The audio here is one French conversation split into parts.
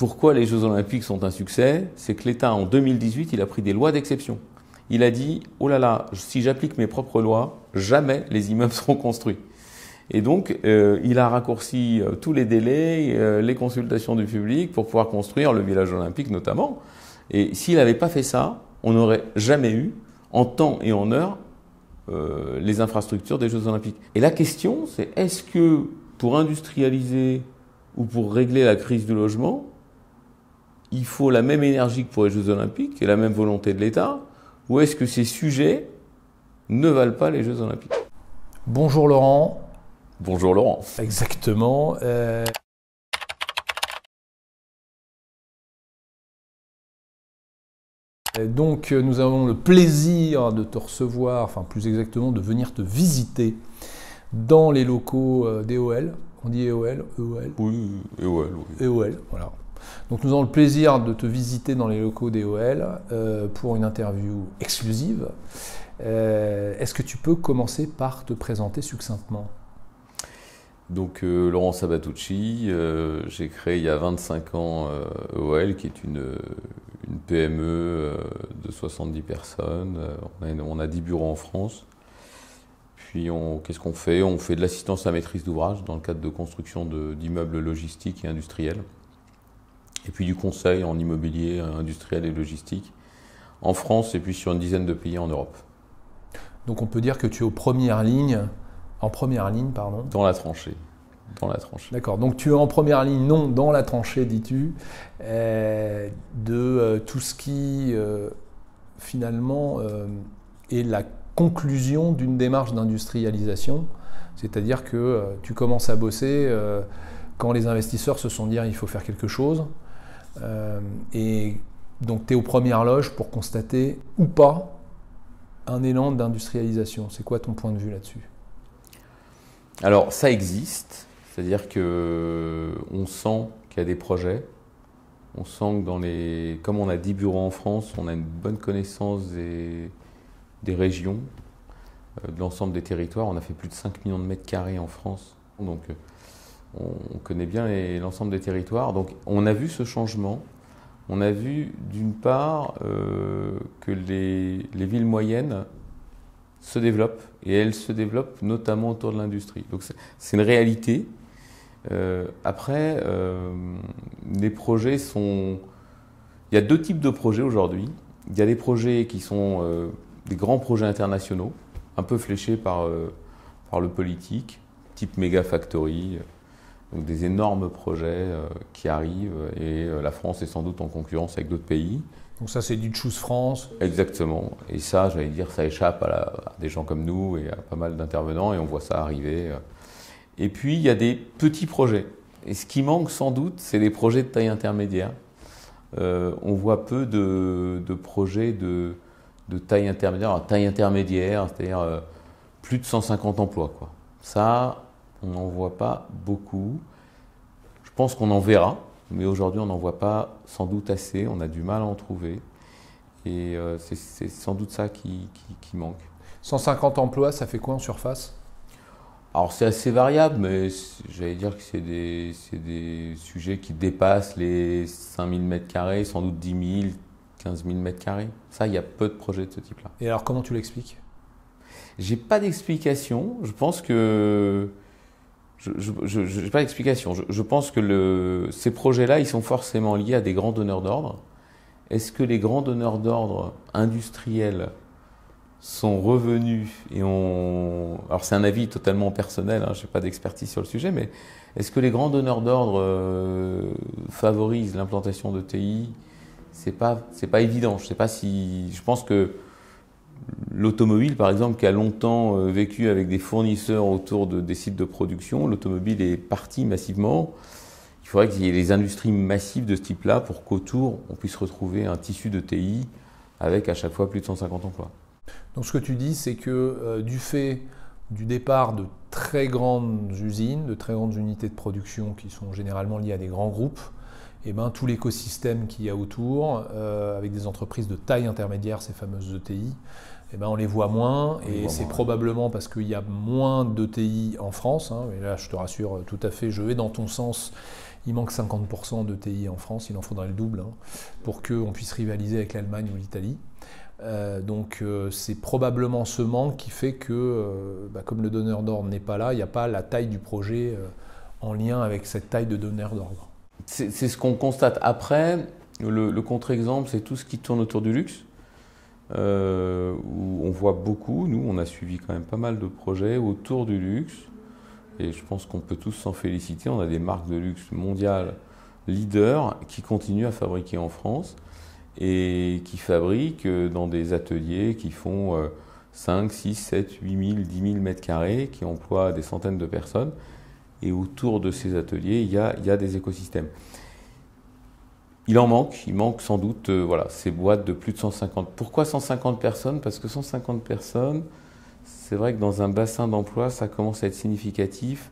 pourquoi les Jeux Olympiques sont un succès, c'est que l'État, en 2018, il a pris des lois d'exception. Il a dit, oh là là, si j'applique mes propres lois, jamais les immeubles seront construits. Et donc, il a raccourci tous les délais, les consultations du public pour pouvoir construire le village olympique notamment. Et s'il n'avait pas fait ça, on n'aurait jamais eu, en temps et en heure, les infrastructures des Jeux Olympiques. Et la question, c'est est-ce que pour industrialiser ou pour régler la crise du logement, il faut la même énergie que pour les Jeux Olympiques et la même volonté de l'État, ou est-ce que ces sujets ne valent pas les Jeux Olympiques? Bonjour Laurent. Bonjour Laurent. Exactement. Donc nous avons le plaisir de te recevoir, enfin plus exactement de venir te visiter dans les locaux d'EOL. On dit EOL, EOL. Oui, EOL. Oui. EOL, voilà. Donc nous avons le plaisir de te visiter dans les locaux d'EOL pour une interview exclusive. Est-ce que tu peux commencer par te présenter succinctement? Donc Laurent Sabatucci, j'ai créé il y a 25 ans EOL, qui est une PME de 70 personnes. On a 10 bureaux en France. Puis qu'est-ce qu'on fait? On fait de l'assistance à la maîtrise d'ouvrage dans le cadre de construction d'immeubles logistiques et industriels. Et puis du conseil en immobilier industriel et logistique en France et puis sur une dizaine de pays en Europe. Donc on peut dire que tu es en première ligne, pardon. Dans la tranchée. D'accord, donc tu es en première ligne, non dans la tranchée, dis-tu, de tout ce qui finalement est la conclusion d'une démarche d'industrialisation. C'est-à-dire que tu commences à bosser quand les investisseurs se sont dit il faut faire quelque chose. Et donc tu es aux premières loges pour constater ou pas un élan d'industrialisation. C'est quoi ton point de vue là-dessus? Alors ça existe, c'est-à-dire qu'on sent qu'il y a des projets, on sent que comme on a 10 bureaux en France, on a une bonne connaissance des régions, de l'ensemble des territoires. On a fait plus de 5 millions de mètres carrés en France, donc on connaît bien l'ensemble des territoires. Donc on a vu ce changement. On a vu d'une part que les villes moyennes se développent, et elles se développent notamment autour de l'industrie. Donc c'est une réalité. Après, les projets sont... Il y a deux types de projets aujourd'hui. Il y a des projets qui sont des grands projets internationaux, un peu fléchés par le politique, type Mega Factory. Donc des énormes projets qui arrivent et la France est sans doute en concurrence avec d'autres pays. Donc ça c'est du Choose France. Exactement. Et ça, j'allais dire, ça échappe à des gens comme nous et à pas mal d'intervenants et on voit ça arriver. Et puis il y a des petits projets. Et ce qui manque sans doute, c'est des projets de taille intermédiaire. On voit peu de projets de taille intermédiaire. Taille intermédiaire, c'est-à-dire plus de 150 emplois, quoi. Ça, on n'en voit pas beaucoup. Je pense qu'on en verra, mais aujourd'hui on n'en voit pas sans doute assez. On a du mal à en trouver. Et c'est sans doute ça qui manque. 150 emplois, ça fait quoi en surface? Alors c'est assez variable, mais j'allais dire que c'est des sujets qui dépassent les 5000 m², sans doute 10 000, 15 000 m². Ça, il y a peu de projets de ce type-là. Et alors comment tu l'expliques? J'ai pas d'explication. Je pense que... Je n'ai pas d'explication. Je pense que ces projets-là, ils sont forcément liés à des grands donneurs d'ordre. Est-ce que les grands donneurs d'ordre industriels sont revenus et alors c'est un avis totalement personnel, hein, je n'ai pas d'expertise sur le sujet, mais est-ce que les grands donneurs d'ordre favorisent l'implantation de TI? C'est pas évident. Je sais pas si... Je pense que l'automobile, par exemple, qui a longtemps vécu avec des fournisseurs autour des sites de production, l'automobile est partie massivement. Il faudrait qu'il y ait des industries massives de ce type-là pour qu'autour, on puisse retrouver un tissu de TI avec à chaque fois plus de 150 emplois. Donc ce que tu dis, c'est que du fait du départ de très grandes usines, de très grandes unités de production qui sont généralement liées à des grands groupes, et tout l'écosystème qu'il y a autour, avec des entreprises de taille intermédiaire, ces fameuses ETI, on les voit moins, et c'est probablement parce qu'il y a moins d'ETI en France, hein, et là je te rassure tout à fait, je vais dans ton sens, Il manque 50% de TI en France, il en faudrait le double pour qu'on puisse rivaliser avec l'Allemagne ou l'Italie. Donc c'est probablement ce manque qui fait que, comme le donneur d'ordre n'est pas là, il n'y a pas la taille du projet en lien avec cette taille de donneur d'ordre. C'est ce qu'on constate. Après, le contre-exemple, c'est tout ce qui tourne autour du luxe, où on voit beaucoup, nous on a suivi quand même pas mal de projets autour du luxe, et je pense qu'on peut tous s'en féliciter. On a des marques de luxe mondiales leaders qui continuent à fabriquer en France, et qui fabriquent dans des ateliers qui font 5, 6, 7, 8 000, 10 000 mètres carrés, qui emploient des centaines de personnes. Et autour de ces ateliers, il y a des écosystèmes. Il manque sans doute ces boîtes de plus de 150. Pourquoi 150 personnes? Parce que 150 personnes, c'est vrai que dans un bassin d'emploi, ça commence à être significatif.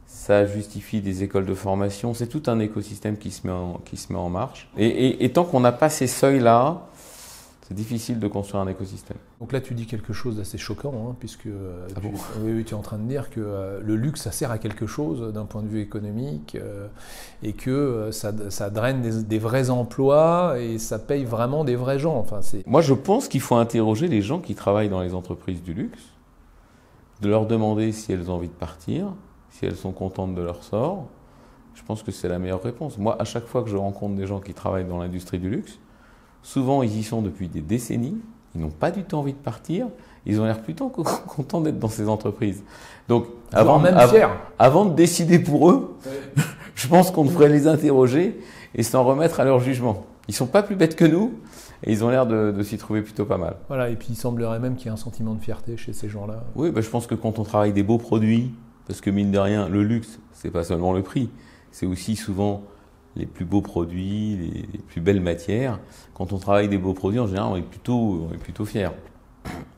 Ça justifie des écoles de formation. C'est tout un écosystème qui se met en marche. Et tant qu'on n'a pas ces seuils-là, c'est difficile de construire un écosystème. Donc là, tu dis quelque chose d'assez choquant, puisque tu es en train de dire que le luxe, ça sert à quelque chose d'un point de vue économique, et que ça draine des vrais emplois et ça paye vraiment des vrais gens. Moi, je pense qu'il faut interroger les gens qui travaillent dans les entreprises du luxe, de leur demander si elles ont envie de partir, si elles sont contentes de leur sort. Je pense que c'est la meilleure réponse. Moi, à chaque fois que je rencontre des gens qui travaillent dans l'industrie du luxe, souvent, ils y sont depuis des décennies, ils n'ont pas du tout envie de partir, ils ont l'air plutôt contents d'être dans ces entreprises. Donc, avant de décider pour eux, je pense qu'on devrait les interroger et s'en remettre à leur jugement. Ils ne sont pas plus bêtes que nous et ils ont l'air de s'y trouver plutôt pas mal. Voilà, et puis il semblerait même qu'il y ait un sentiment de fierté chez ces gens-là. Oui, je pense que quand on travaille des beaux produits, parce que mine de rien, le luxe, c'est pas seulement le prix, c'est aussi souvent les plus beaux produits, les plus belles matières. Quand on travaille des beaux produits, en général, on est plutôt fiers.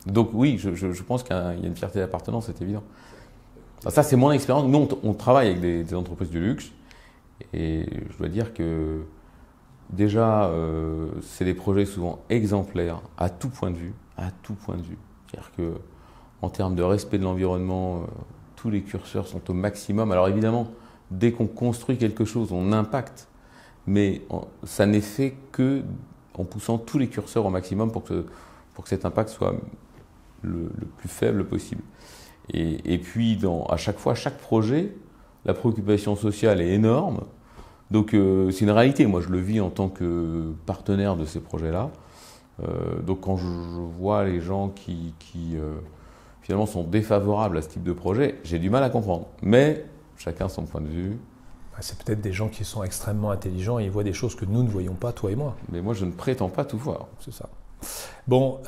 Donc oui, je pense qu'il y a une fierté d'appartenance, c'est évident. Ça, c'est mon expérience. Nous, on travaille avec des entreprises du luxe, et je dois dire que déjà, c'est des projets souvent exemplaires à tout point de vue. C'est-à-dire que, en termes de respect de l'environnement, tous les curseurs sont au maximum. Alors évidemment, dès qu'on construit quelque chose, on impacte, mais ça n'est fait que en poussant tous les curseurs au maximum pour que cet impact soit le plus faible possible. Et puis, à chaque fois, chaque projet, la préoccupation sociale est énorme. Donc, c'est une réalité. Moi, je le vis en tant que partenaire de ces projets-là. Donc, quand je vois les gens qui finalement sont défavorables à ce type de projet, j'ai du mal à comprendre. Mais chacun son point de vue. C'est peut-être des gens qui sont extrêmement intelligents et ils voient des choses que nous ne voyons pas, toi et moi. Mais moi, je ne prétends pas tout voir. C'est ça. Bon,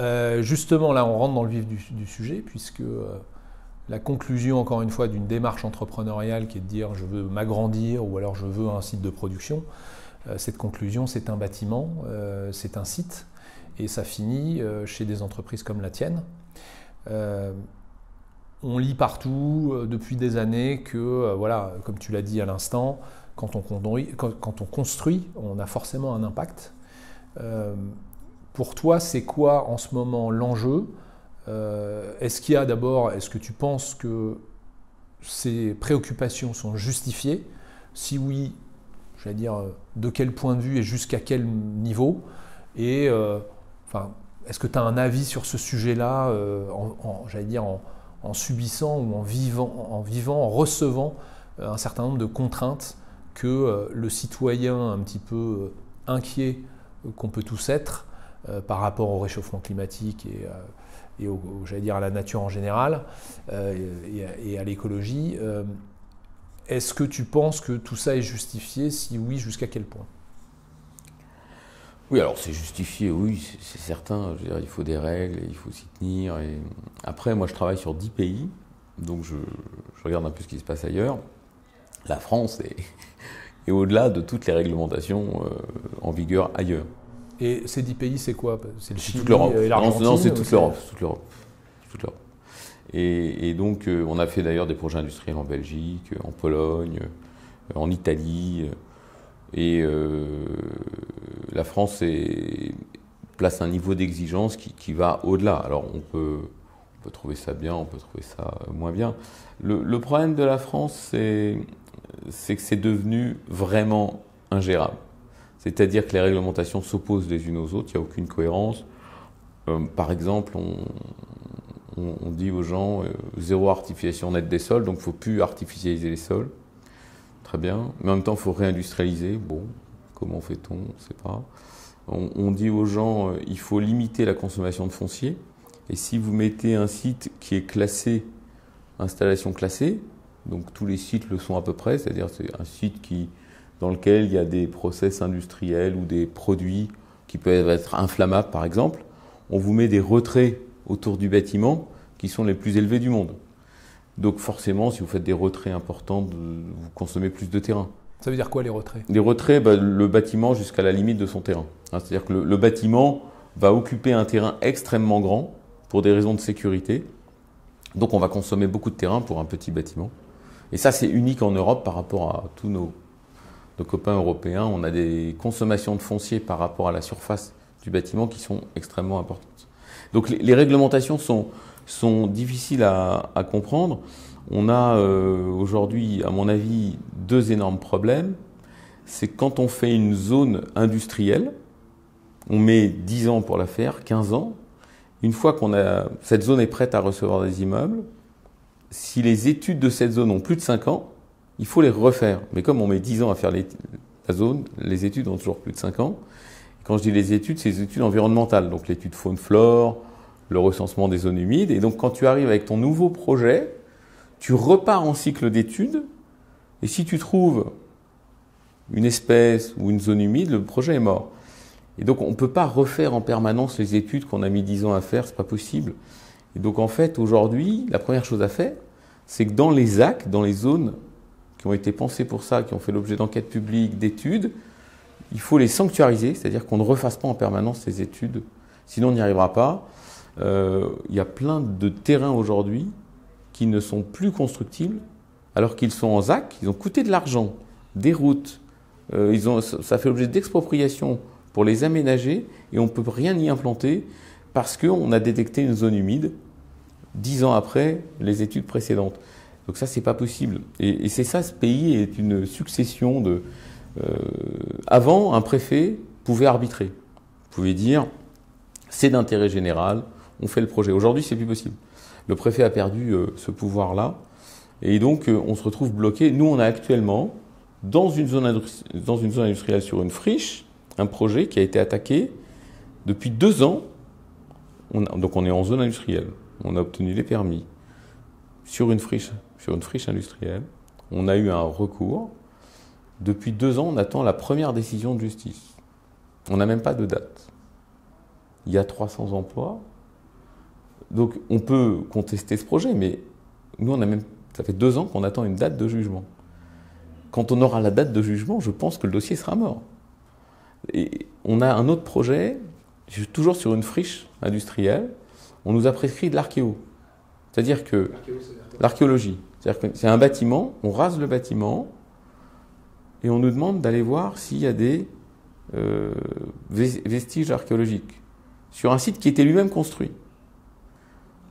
justement, là, on rentre dans le vif du sujet, puisque la conclusion, encore une fois, d'une démarche entrepreneuriale qui est de dire je veux m'agrandir ou alors je veux un site de production, cette conclusion, c'est un bâtiment, c'est un site, et ça finit chez des entreprises comme la tienne. On lit partout depuis des années que, comme tu l'as dit à l'instant, quand on construit, on a forcément un impact. Pour toi, c'est quoi en ce moment l'enjeu? Est-ce que tu penses que ces préoccupations sont justifiées? Si oui, j'allais dire, de quel point de vue et jusqu'à quel niveau? Et est-ce que tu as un avis sur ce sujet-là, en subissant ou en vivant, en recevant un certain nombre de contraintes que le citoyen un petit peu inquiet qu'on peut tous être par rapport au réchauffement climatique et à la nature en général et à l'écologie. Est-ce que tu penses que tout ça est justifié? Si oui, jusqu'à quel point? Oui, alors c'est justifié, oui, c'est certain. Je veux dire, il faut des règles, il faut s'y tenir. Et après, moi, je travaille sur 10 pays, donc je regarde un peu ce qui se passe ailleurs. La France est au-delà de toutes les réglementations en vigueur ailleurs. Et ces 10 pays, c'est quoi? C'est le Chili toute l'Europe. et l'Argentine? Non, c'est toute l'Europe. Et donc, on a fait d'ailleurs des projets industriels en Belgique, en Pologne, en Italie. Et la France place un niveau d'exigence qui va au-delà. Alors on peut trouver ça bien, on peut trouver ça moins bien. Le problème de la France, c'est que c'est devenu vraiment ingérable. C'est-à-dire que les réglementations s'opposent les unes aux autres, il n'y a aucune cohérence. Par exemple, on dit aux gens zéro artificialisation nette des sols, donc il ne faut plus artificialiser les sols. Très bien. Mais en même temps, il faut réindustrialiser. Bon, comment fait-on? On ne sait pas. On dit aux gens il faut limiter la consommation de foncier. Et si vous mettez un site qui est classé, installation classée, donc tous les sites le sont à peu près, c'est-à-dire c'est un site dans lequel il y a des process industriels ou des produits qui peuvent être inflammables par exemple, on vous met des retraits autour du bâtiment qui sont les plus élevés du monde. Donc forcément, si vous faites des retraits importants, vous consommez plus de terrain. Ça veut dire quoi les retraits? Les retraits, le bâtiment jusqu'à la limite de son terrain. C'est-à-dire que le bâtiment va occuper un terrain extrêmement grand pour des raisons de sécurité. Donc on va consommer beaucoup de terrain pour un petit bâtiment. Et ça, c'est unique en Europe par rapport à tous nos copains européens. On a des consommations de foncier par rapport à la surface du bâtiment qui sont extrêmement importantes. Donc les réglementations sont difficiles à comprendre. On a aujourd'hui, à mon avis, deux énormes problèmes. C'est quand on fait une zone industrielle, on met 10 ans pour la faire, 15 ans. Une fois cette zone est prête à recevoir des immeubles, si les études de cette zone ont plus de 5 ans, il faut les refaire. Mais comme on met 10 ans à faire la zone, les études ont toujours plus de 5 ans. Quand je dis les études, c'est les études environnementales, donc l'étude faune-flore, le recensement des zones humides. Et donc quand tu arrives avec ton nouveau projet, tu repars en cycle d'études, et si tu trouves une espèce ou une zone humide, le projet est mort. Et donc on ne peut pas refaire en permanence les études qu'on a mis 10 ans à faire, c'est pas possible. Et donc en fait aujourd'hui, la première chose à faire, c'est que dans les ZAC, dans les zones qui ont été pensées pour ça, qui ont fait l'objet d'enquêtes publiques, d'études, il faut les sanctuariser, c'est-à-dire qu'on ne refasse pas en permanence ces études, sinon on n'y arrivera pas. Il y a plein de terrains aujourd'hui qui ne sont plus constructibles alors qu'ils sont en ZAC, ils ont coûté de l'argent, des routes, ça fait l'objet d'expropriation pour les aménager et on ne peut rien y implanter parce qu'on a détecté une zone humide 10 ans après les études précédentes. Donc ça, c'est pas possible. Et c'est ça, ce pays est une succession de... avant, un préfet pouvait arbitrer. Il pouvait dire, c'est d'intérêt général, on fait le projet. Aujourd'hui, c'est plus possible. Le préfet a perdu ce pouvoir-là. Et donc, on se retrouve bloqué. Nous, on a actuellement, dans une zone industrielle sur une friche, un projet qui a été attaqué depuis 2 ans. Donc, on est en zone industrielle. On a obtenu les permis sur une friche industrielle. On a eu un recours. Depuis 2 ans, on attend la première décision de justice. On n'a même pas de date. Il y a 300 emplois. Donc, on peut contester ce projet, mais nous, ça fait 2 ans qu'on attend une date de jugement. Quand on aura la date de jugement, je pense que le dossier sera mort. Et on a un autre projet, toujours sur une friche industrielle. On nous a prescrit de l'archéo. C'est-à-dire que l'archéologie. C'est-à-dire que c'est un bâtiment, on rase le bâtiment et on nous demande d'aller voir s'il y a des vestiges archéologiques sur un site qui était lui-même construit.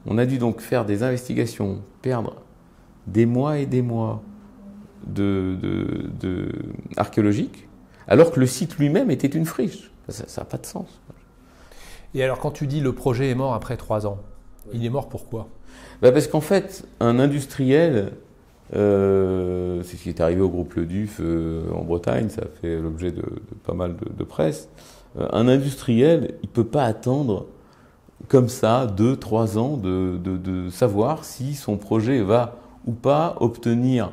On a dû donc faire des investigations, perdre des mois et des mois archéologiques, alors que le site lui-même était une friche. Ça n'a pas de sens. Et alors quand tu dis le projet est mort après 3 ans, il est mort pourquoi? Parce qu'en fait, un industriel, c'est ce qui est arrivé au groupe Le Duf en Bretagne, ça a fait l'objet de pas mal de presse. Un industriel, il ne peut pas attendre comme ça 2-3 ans de savoir si son projet va ou pas obtenir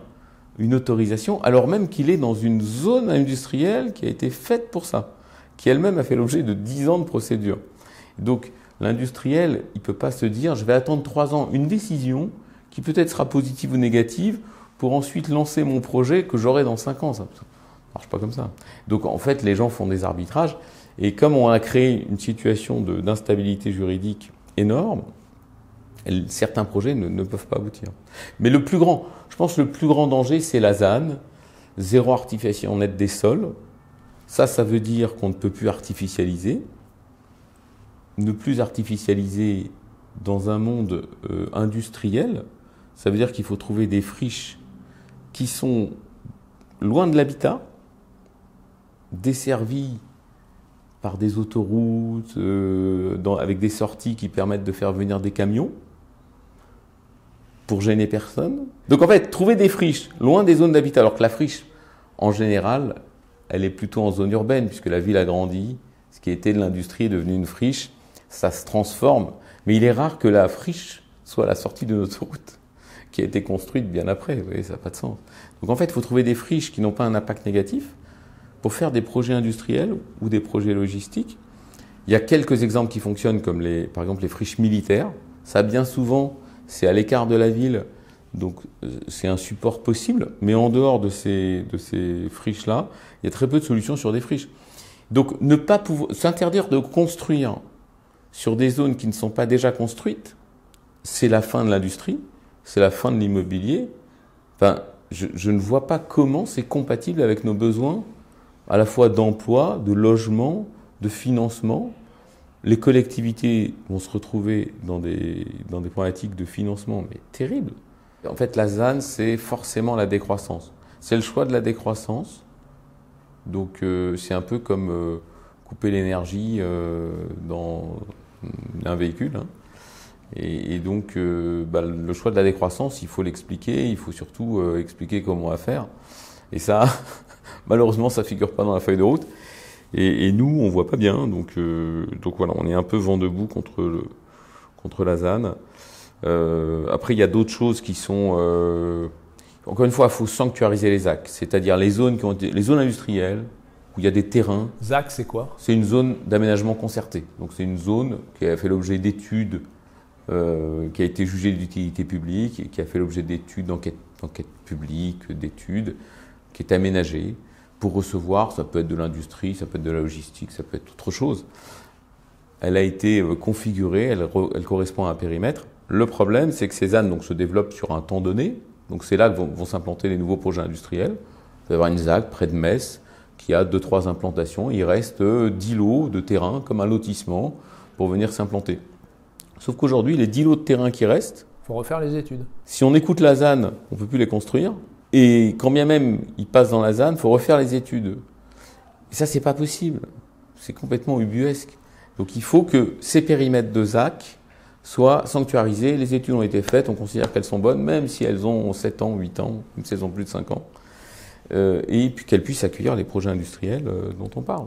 une autorisation, alors même qu'il est dans une zone industrielle qui a été faite pour ça, qui elle-même a fait l'objet de 10 ans de procédure. Donc l'industriel, il ne peut pas se dire je vais attendre 3 ans une décision qui peut-être sera positive ou négative pour ensuite lancer mon projet que j'aurai dans 5 ans. Ça ne marche pas comme ça. Donc en fait, les gens font des arbitrages et comme on a créé une situation d'instabilité juridique énorme, certains projets ne peuvent pas aboutir. Mais je pense que le plus grand danger, c'est la ZAN, zéro artificialisation nette des sols. Ça veut dire qu'on ne peut plus artificialiser. Ne plus artificialiser dans un monde industriel, ça veut dire qu'il faut trouver des friches qui sont loin de l'habitat, desservi par des autoroutes, avec des sorties qui permettent de faire venir des camions, pour gêner personne. Donc en fait, trouver des friches loin des zones d'habitat, alors que la friche, en général, elle est plutôt en zone urbaine, puisque la ville a grandi, ce qui était de l'industrie est devenu une friche, ça se transforme. Mais il est rare que la friche soit à la sortie d'une autoroute, qui a été construite bien après, vous voyez, ça n'a pas de sens. Donc en fait, il faut trouver des friches qui n'ont pas un impact négatif, pour faire des projets industriels ou des projets logistiques. Il y a quelques exemples qui fonctionnent, comme par exemple les friches militaires. Ça, bien souvent, c'est à l'écart de la ville, donc c'est un support possible. Mais en dehors de ces friches-là, il y a très peu de solutions sur des friches. Donc ne pas s'interdire de construire sur des zones qui ne sont pas déjà construites, c'est la fin de l'industrie, c'est la fin de l'immobilier. Enfin, je ne vois pas comment c'est compatible avec nos besoins à la fois d'emploi, de logement, de financement. Les collectivités vont se retrouver dans des problématiques de financement, mais terribles. En fait, la ZAN, c'est forcément la décroissance. C'est le choix de la décroissance. Donc, c'est un peu comme couper l'énergie dans un véhicule. Hein. Et donc, le choix de la décroissance, il faut l'expliquer. Il faut surtout expliquer comment on va faire. Et ça... Malheureusement, ça ne figure pas dans la feuille de route. Et nous, on ne voit pas bien. Donc voilà, on est un peu vent debout contre la ZAN. Après, il y a d'autres choses qui sont... encore une fois, il faut sanctuariser les ZAC. C'est-à-dire les zones industrielles, où il y a des terrains. ZAC, c'est quoi? C'est une zone d'aménagement concerté. Donc c'est une zone qui a fait l'objet d'études, qui a été jugée d'utilité publique, et qui a fait l'objet d'études, d'enquêtes publiques, d'études, qui est aménagée pour recevoir, ça peut être de l'industrie, ça peut être de la logistique, ça peut être autre chose. Elle a été configurée, elle correspond à un périmètre. Le problème, c'est que ces ZAN donc, se développent sur un temps donné. Donc c'est là que vont s'implanter les nouveaux projets industriels. Il va y avoir une ZAC près de Metz qui a 2-3 implantations. Il reste 10 lots de terrain comme un lotissement pour venir s'implanter. Sauf qu'aujourd'hui, les 10 lots de terrain qui restent, il faut refaire les études. Si on écoute la ZAN, on ne peut plus les construire. Et quand bien même ils passent dans la ZAN, il faut refaire les études. Et ça, c'est pas possible. C'est complètement ubuesque. Donc il faut que ces périmètres de ZAC soient sanctuarisés. Les études ont été faites, on considère qu'elles sont bonnes, même si elles ont 7 ans, 8 ans, même si elles ont plus de 5 ans. Et puis qu'elles puissent accueillir les projets industriels dont on parle.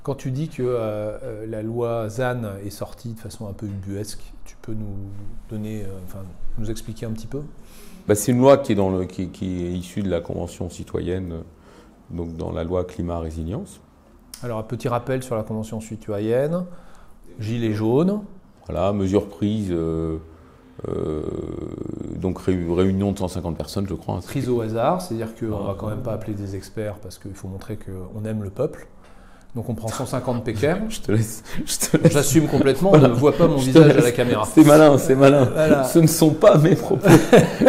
Quand tu dis que la loi ZAN est sortie de façon un peu ubuesque, tu peux nous expliquer un petit peu ? C'est une loi qui est issue de la Convention citoyenne, donc dans la loi climat-résilience. Alors, un petit rappel sur la Convention citoyenne, gilets jaunes. Voilà, mesures prises, donc réunion de 150 personnes, je crois. Prise au hasard, c'est-à-dire qu'on ne va quand même pas appeler des experts parce qu'il faut montrer qu'on aime le peuple. Donc on prend 150 pékers. Je te laisse. J'assume complètement, on ne voit pas mon visage à la caméra. C'est malin. Voilà. Ce ne sont pas mes propos.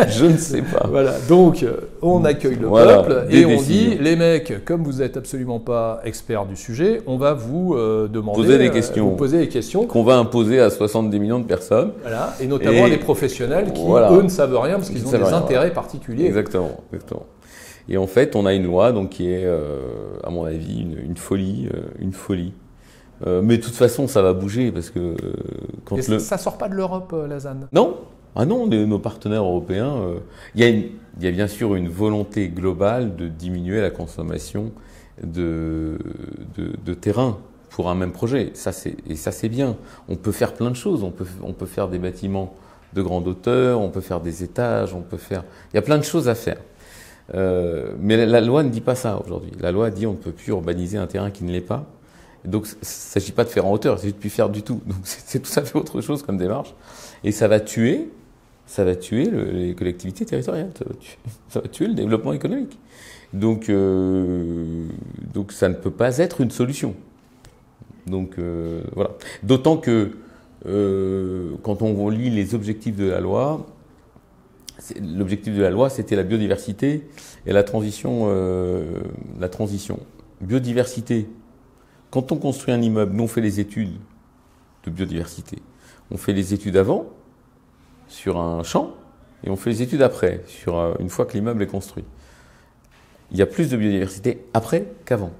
Je ne sais pas. Voilà. Donc on accueille le peuple et on dit, les mecs, comme vous n'êtes absolument pas experts du sujet, on va vous demander, vous poser des questions. Qu'on va imposer à 70 millions de personnes. Voilà. Et notamment à des professionnels qui, eux, ne savent rien parce qu'ils ont des intérêts particuliers. Exactement. Et en fait, on a une loi donc, qui est, à mon avis, une folie. Mais de toute façon, ça va bouger parce que... ça ne sort pas de l'Europe, la ZAN ? Non. Ah non, nos partenaires européens... Il y a bien sûr une volonté globale de diminuer la consommation de terrain pour un même projet. Et ça, c'est bien. On peut faire plein de choses. On peut faire des bâtiments de grande hauteur, on peut faire des étages, il y a plein de choses à faire. Mais la loi ne dit pas ça aujourd'hui. La loi dit on ne peut plus urbaniser un terrain qui ne l'est pas. Donc il ne s'agit pas de faire en hauteur, il s'agit de plus faire du tout. Donc c'est tout à fait autre chose comme démarche. Et ça va tuer les collectivités territoriales, ça va tuer le développement économique. Donc ça ne peut pas être une solution. Donc voilà. D'autant que quand on lit les objectifs de la loi, l'objectif de la loi, c'était la biodiversité et la transition. Biodiversité. Quand on construit un immeuble, nous on fait les études de biodiversité. On fait les études avant, sur un champ, et on fait les études après, une fois que l'immeuble est construit. il y a plus de biodiversité après qu'avant.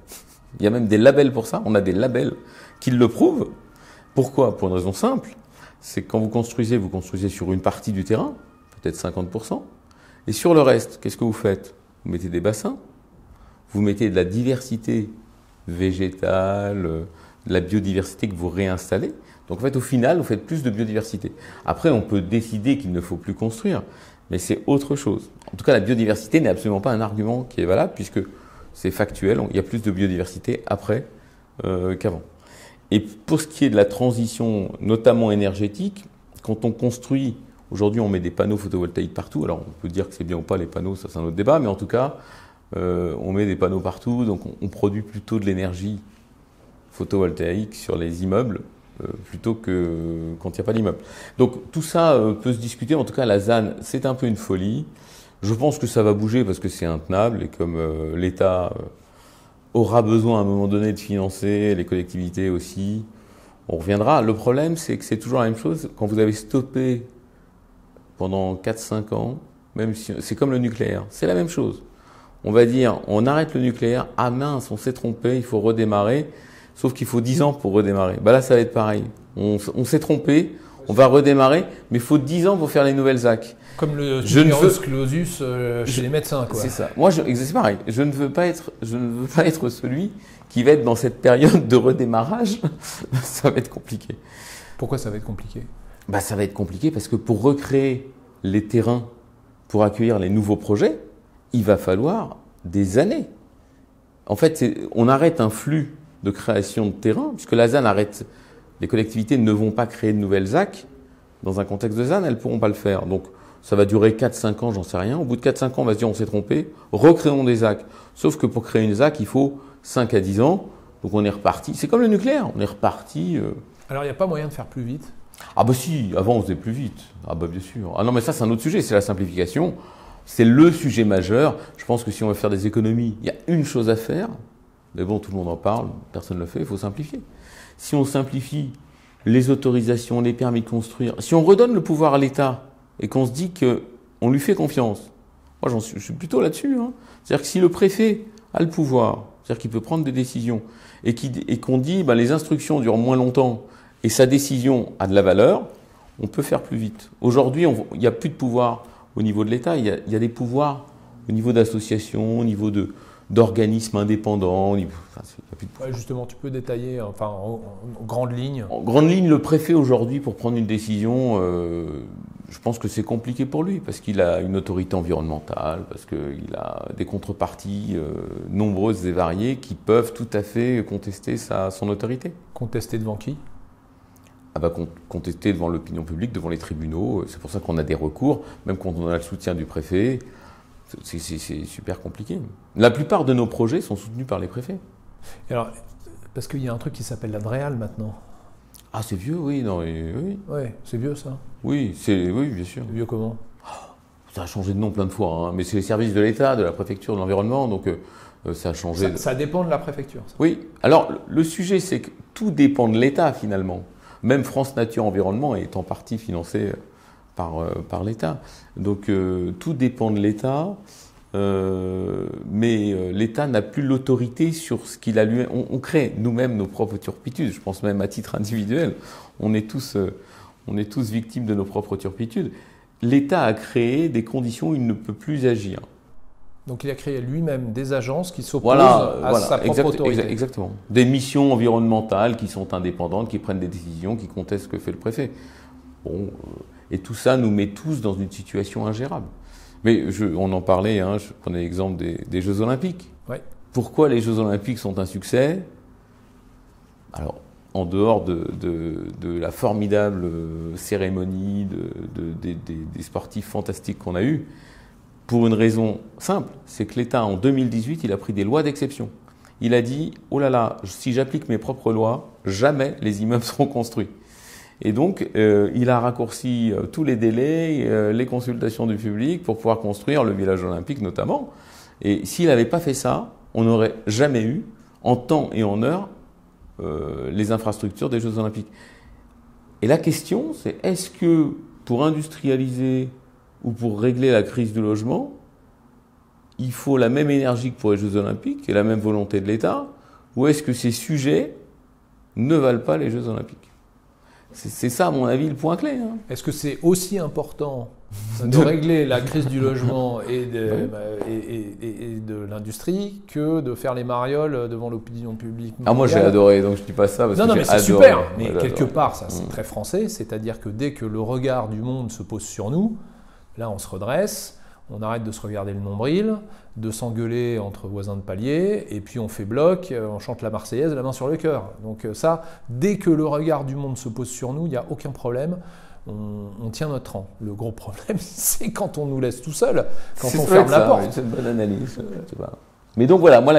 Il y a même des labels pour ça. On a des labels qui le prouvent. Pourquoi? Pour une raison simple. C'est que quand vous construisez sur une partie du terrain, peut-être 50%. Et sur le reste, qu'est-ce que vous faites? Vous mettez des bassins, vous mettez de la diversité végétale, de la biodiversité que vous réinstallez. Donc en fait, au final, vous faites plus de biodiversité. Après, on peut décider qu'il ne faut plus construire, mais c'est autre chose. En tout cas, la biodiversité n'est absolument pas un argument qui est valable, puisque c'est factuel, il y a plus de biodiversité après qu'avant. Et pour ce qui est de la transition, notamment énergétique, quand on construit, aujourd'hui on met des panneaux photovoltaïques partout, alors on peut dire que c'est bien ou pas les panneaux, ça c'est un autre débat, mais en tout cas, on met des panneaux partout, donc on produit plutôt de l'énergie photovoltaïque sur les immeubles, plutôt que quand il n'y a pas d'immeuble. Donc tout ça peut se discuter, en tout cas la ZAN c'est un peu une folie. Je pense que ça va bouger parce que c'est intenable et comme l'État aura besoin à un moment donné de financer, les collectivités aussi, on reviendra. Le problème c'est que c'est toujours la même chose, quand vous avez stoppé pendant 4-5 ans, même si c'est comme le nucléaire, c'est la même chose. On va dire on arrête le nucléaire, ah mince on s'est trompé, il faut redémarrer. Sauf qu'il faut 10 ans pour redémarrer. Bah là, ça va être pareil. On s'est trompé, on va redémarrer, mais il faut 10 ans pour faire les nouvelles ZAC. Comme le numerus clausus chez les médecins, quoi. C'est ça. Moi, c'est pareil. Je ne veux pas être celui qui va être dans cette période de redémarrage. Ça va être compliqué. Pourquoi ça va être compliqué? Bah, ça va être compliqué parce que pour recréer les terrains, pour accueillir les nouveaux projets, il va falloir des années. En fait, on arrête un flux de création de terrain, puisque la ZAN arrête, les collectivités ne vont pas créer de nouvelles ZAC. Dans un contexte de ZAN, elles ne pourront pas le faire. Donc, ça va durer 4-5 ans, j'en sais rien. Au bout de 4-5 ans, on va se dire, on s'est trompé, recréons des ZAC. Sauf que pour créer une ZAC, il faut 5 à 10 ans. Donc, on est reparti. C'est comme le nucléaire, on est reparti. Alors, il n'y a pas moyen de faire plus vite? Ah bah si, avant, on faisait plus vite. Ah bah bien sûr. Ah non, mais ça, c'est un autre sujet, c'est la simplification. C'est le sujet majeur. Je pense que si on veut faire des économies, il y a une chose à faire. Mais bon, tout le monde en parle, personne ne le fait, il faut simplifier. Si on simplifie les autorisations, les permis de construire, si on redonne le pouvoir à l'État et qu'on se dit qu'on lui fait confiance, moi je suis plutôt là-dessus. Hein. C'est-à-dire que si le préfet a le pouvoir, c'est-à-dire qu'il peut prendre des décisions et qu'on dit les instructions durent moins longtemps et sa décision a de la valeur, on peut faire plus vite. Aujourd'hui, il n'y a plus de pouvoir au niveau de l'État, il y a des pouvoirs au niveau d'associations, au niveau d'organismes indépendants. Justement, tu peux détailler en grandes lignes. En grande ligne, le préfet aujourd'hui, pour prendre une décision, je pense que c'est compliqué pour lui, parce qu'il a une autorité environnementale, parce qu'il a des contreparties nombreuses et variées qui peuvent tout à fait contester son autorité. Contester devant qui? Contester devant l'opinion publique, devant les tribunaux. C'est pour ça qu'on a des recours, même quand on a le soutien du préfet. C'est super compliqué. La plupart de nos projets sont soutenus par les préfets. Et alors, parce qu'il y a un truc qui s'appelle la DREAL maintenant. Ah, c'est vieux, oui. Oui, ouais, c'est vieux ça. Oui, bien sûr. C'est vieux comment? Ça a changé de nom plein de fois, hein. Mais c'est les services de l'État, de la préfecture, de l'environnement, donc ça a changé. Ça dépend de la préfecture. Ça. Oui. Alors, le sujet, c'est que tout dépend de l'État finalement. Même France Nature Environnement est en partie financé par l'État. Donc tout dépend de l'État, mais l'État n'a plus l'autorité sur ce qu'il a lui. On crée nous-mêmes nos propres turpitudes. Je pense même à titre individuel. On est tous victimes de nos propres turpitudes. L'État a créé des conditions où il ne peut plus agir. Donc il a créé lui-même des agences qui s'opposent à sa propre autorité. Exactement. Des missions environnementales qui sont indépendantes, qui prennent des décisions, qui contestent ce que fait le préfet. Bon, et tout ça nous met tous dans une situation ingérable. Mais on en parlait, hein, je prenais l'exemple des Jeux Olympiques. Ouais. Pourquoi les Jeux Olympiques sont un succès? Alors, en dehors de la formidable cérémonie des sportifs fantastiques qu'on a eus, pour une raison simple, c'est que l'État, en 2018, il a pris des lois d'exception. Il a dit, oh là là, si j'applique mes propres lois, jamais les immeubles seront construits. Et donc, il a raccourci tous les délais, les consultations du public pour pouvoir construire le village olympique notamment. Et s'il n'avait pas fait ça, on n'aurait jamais eu, en temps et en heure, les infrastructures des Jeux olympiques. Et la question, c'est est-ce que pour industrialiser ou pour régler la crise du logement, il faut la même énergie que pour les Jeux Olympiques et la même volonté de l'État, ou est-ce que ces sujets ne valent pas les Jeux Olympiques? C'est ça, à mon avis, le point clé. Hein. Est-ce que c'est aussi important de régler la crise du logement et de l'industrie que de faire les marioles devant l'opinion publique mondiale? Moi j'ai adoré, donc je ne dis pas ça parce que non, mais c'est adoré. super. Mais quelque part, ça c'est très français, c'est-à-dire que dès que le regard du monde se pose sur nous, là on se redresse, on arrête de se regarder le nombril, de s'engueuler entre voisins de palier, et puis on fait bloc, on chante la Marseillaise, la main sur le cœur. Donc ça, dès que le regard du monde se pose sur nous, il n'y a aucun problème. On tient notre rang. Le gros problème, c'est quand on nous laisse tout seul, quand on ferme la porte. C'est une bonne analyse. Mais donc voilà, moi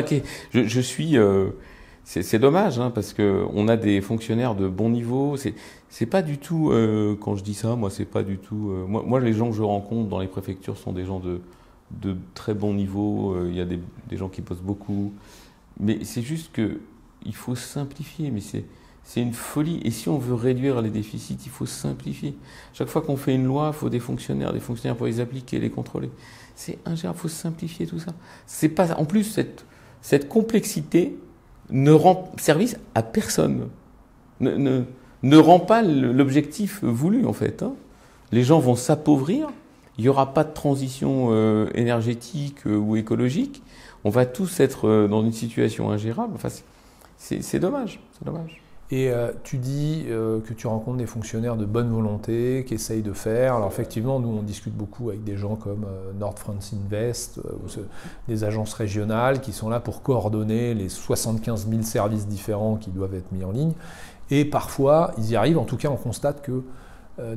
je suis... c'est dommage, hein, parce qu'on a des fonctionnaires de bon niveau. C'est pas du tout, quand je dis ça, moi c'est pas du tout... Moi les gens que je rencontre dans les préfectures sont des gens de très bon niveau. Il y a des gens qui bossent beaucoup. Mais c'est juste qu'il faut simplifier, mais c'est une folie. Et si on veut réduire les déficits, il faut simplifier. Chaque fois qu'on fait une loi, il faut des fonctionnaires pour les appliquer, les contrôler. C'est ingérable, il faut simplifier tout ça. C'est pas, en plus, cette complexité ne rend service à personne. Ne rend pas l'objectif voulu, en fait. Hein. Les gens vont s'appauvrir. Il n'y aura pas de transition énergétique ou écologique. On va tous être dans une situation ingérable. Enfin, c'est dommage. C'est dommage. Et tu dis que tu rencontres des fonctionnaires de bonne volonté qui essayent de faire. Alors effectivement, nous on discute beaucoup avec des gens comme Nord France Invest, des agences régionales qui sont là pour coordonner les 75 000 services différents qui doivent être mis en ligne. Et parfois, ils y arrivent. En tout cas, on constate que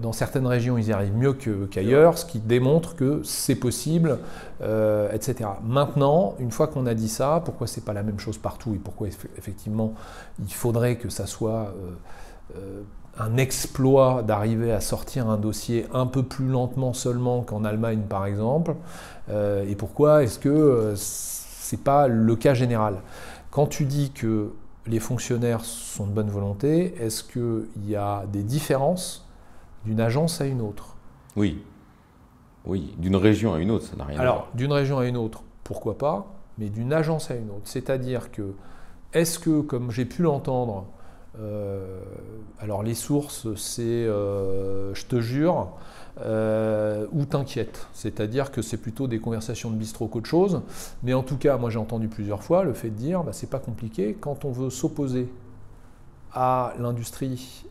dans certaines régions, ils y arrivent mieux qu'ailleurs, ce qui démontre que c'est possible, etc. Maintenant, une fois qu'on a dit ça, pourquoi c'est pas la même chose partout et pourquoi effectivement il faudrait que ça soit un exploit d'arriver à sortir un dossier un peu plus lentement seulement qu'en Allemagne par exemple, et pourquoi est-ce que c'est pas le cas général? Quand tu dis que les fonctionnaires sont de bonne volonté, est-ce qu'il y a des différences d'une agence à une autre? Oui, d'une région à une autre, ça n'a rien à voir. Alors, d'une région à une autre, pourquoi pas, mais d'une agence à une autre. C'est-à-dire que, est-ce que, comme j'ai pu l'entendre, alors les sources, c'est je te jure, ou t'inquiète. C'est-à-dire que c'est plutôt des conversations de bistrot qu'autre chose. Mais en tout cas, moi j'ai entendu plusieurs fois le fait de dire, c'est pas compliqué, quand on veut s'opposer à l'industrie,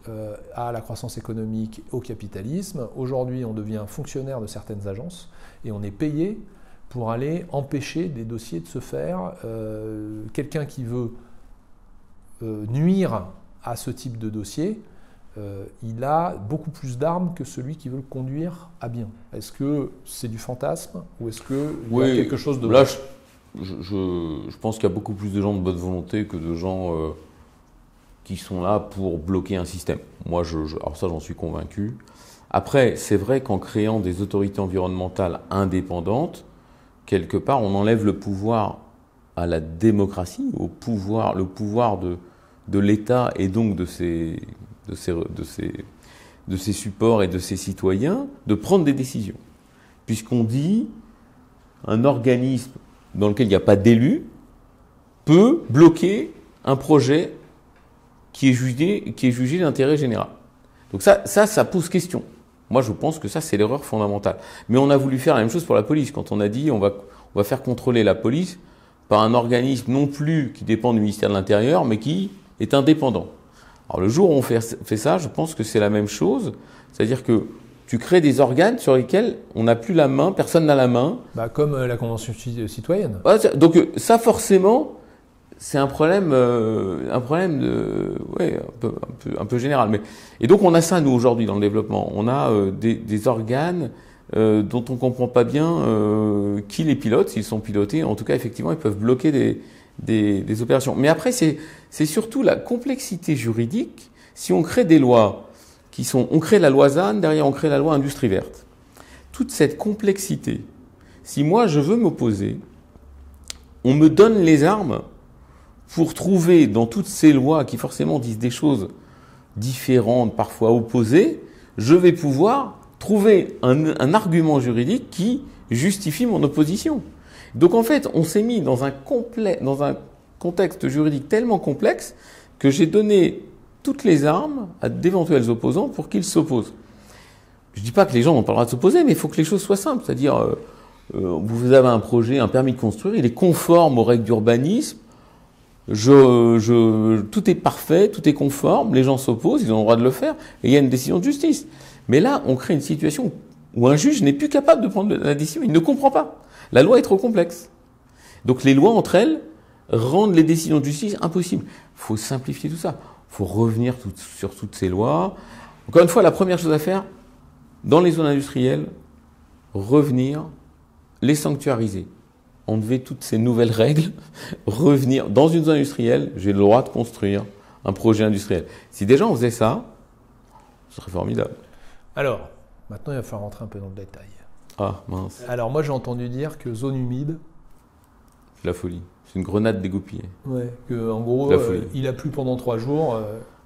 à la croissance économique, au capitalisme. Aujourd'hui, on devient fonctionnaire de certaines agences et on est payé pour aller empêcher des dossiers de se faire. Quelqu'un qui veut nuire à ce type de dossier, il a beaucoup plus d'armes que celui qui veut le conduire à bien. Est-ce que c'est du fantasme ou est-ce qu'il y a quelque chose de... Là, je pense qu'il y a beaucoup plus de gens de bonne volonté que de gens... qui sont là pour bloquer un système. Moi, alors ça, j'en suis convaincu. Après, c'est vrai qu'en créant des autorités environnementales indépendantes, quelque part, on enlève le pouvoir à la démocratie, le pouvoir de l'État et donc de ses supports et de ses citoyens, de prendre des décisions. Puisqu'on dit un organisme dans lequel il n'y a pas d'élus peut bloquer un projet qui est jugé d'intérêt général. Donc ça pose question. Moi, je pense que ça, c'est l'erreur fondamentale. Mais on a voulu faire la même chose pour la police. Quand on a dit on va faire contrôler la police par un organisme non plus qui dépend du ministère de l'Intérieur, mais qui est indépendant. Alors le jour où on fait ça, je pense que c'est la même chose. C'est-à-dire que tu crées des organes sur lesquels on n'a plus la main, personne n'a la main. Comme la Convention citoyenne. Donc ça, forcément... C'est un problème un peu général. Et donc on a ça nous aujourd'hui dans le développement. On a des organes dont on comprend pas bien qui les pilote, s'ils sont pilotés. En tout cas, effectivement, ils peuvent bloquer des opérations. Mais après, c'est surtout la complexité juridique. Si on crée des lois on crée la loi ZAN, derrière on crée la loi industrie verte. Toute cette complexité. Si moi je veux m'opposer, on me donne les armes pour trouver dans toutes ces lois qui forcément disent des choses différentes, parfois opposées, je vais pouvoir trouver un argument juridique qui justifie mon opposition. Donc en fait, on s'est mis dans un contexte juridique tellement complexe que j'ai donné toutes les armes à d'éventuels opposants pour qu'ils s'opposent. Je ne dis pas que les gens n'ont pas le droit de s'opposer, mais il faut que les choses soient simples. C'est-à-dire, vous avez un projet, un permis de construire, il est conforme aux règles d'urbanisme, tout est parfait, tout est conforme, les gens s'opposent, ils ont le droit de le faire, et il y a une décision de justice. Mais là, on crée une situation où un juge n'est plus capable de prendre la décision, il ne comprend pas. La loi est trop complexe. Donc les lois entre elles rendent les décisions de justice impossibles. Il faut simplifier tout ça. Il faut revenir sur toutes ces lois. Encore une fois, la première chose à faire, dans les zones industrielles, revenir, les sanctuariser. Enlever toutes ces nouvelles règles, revenir. Dans une zone industrielle, j'ai le droit de construire un projet industriel. Si déjà on faisait ça, ce serait formidable. Alors, maintenant il va falloir rentrer un peu dans le détail. Ah, mince. Alors moi j'ai entendu dire que zone humide... C'est la folie. C'est une grenade dégoupillée. Ouais, qu'en gros, il a plu pendant 3 jours.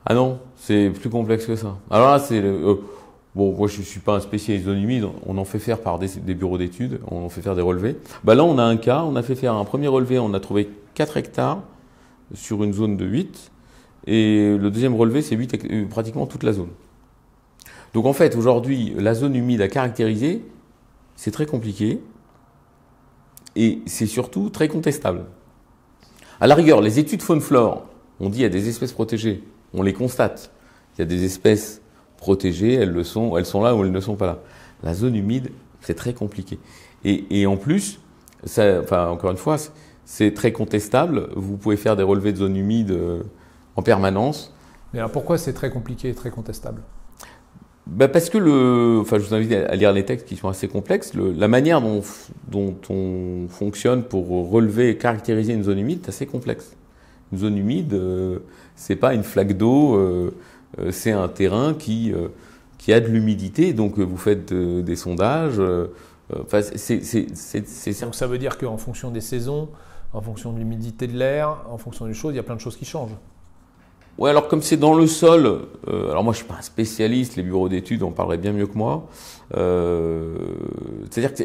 Ah non, c'est plus complexe que ça. Alors là, c'est... bon, moi je ne suis pas un spécialiste zone humide, on en fait faire par des bureaux d'études, on en fait faire des relevés. Bah là, on a un cas, on a fait faire un premier relevé, on a trouvé 4 hectares sur une zone de 8. Et le deuxième relevé, c'est pratiquement toute la zone. Donc en fait, aujourd'hui, la zone humide à caractériser, c'est très compliqué. Et c'est surtout très contestable. À la rigueur, les études faune-flore, on dit il y a des espèces protégées, on les constate. Il y a des espèces protégées, elles sont là ou elles ne sont pas là. La zone humide, c'est très compliqué. Et en plus, encore une fois, c'est très contestable. Vous pouvez faire des relevés de zone humide en permanence. Mais alors pourquoi c'est très compliqué et très contestable ? Parce que je vous invite à lire les textes qui sont assez complexes. La manière dont on fonctionne pour relever et caractériser une zone humide est assez complexe. Une zone humide, c'est pas une flaque d'eau, c'est un terrain qui a de l'humidité. Donc vous faites des sondages. Donc ça veut dire qu'en fonction des saisons, en fonction de l'humidité de l'air, en fonction des choses, il y a plein de choses qui changent. Ouais, alors comme c'est dans le sol, alors moi je suis pas un spécialiste, les bureaux d'études en parleraient bien mieux que moi. C'est-à-dire que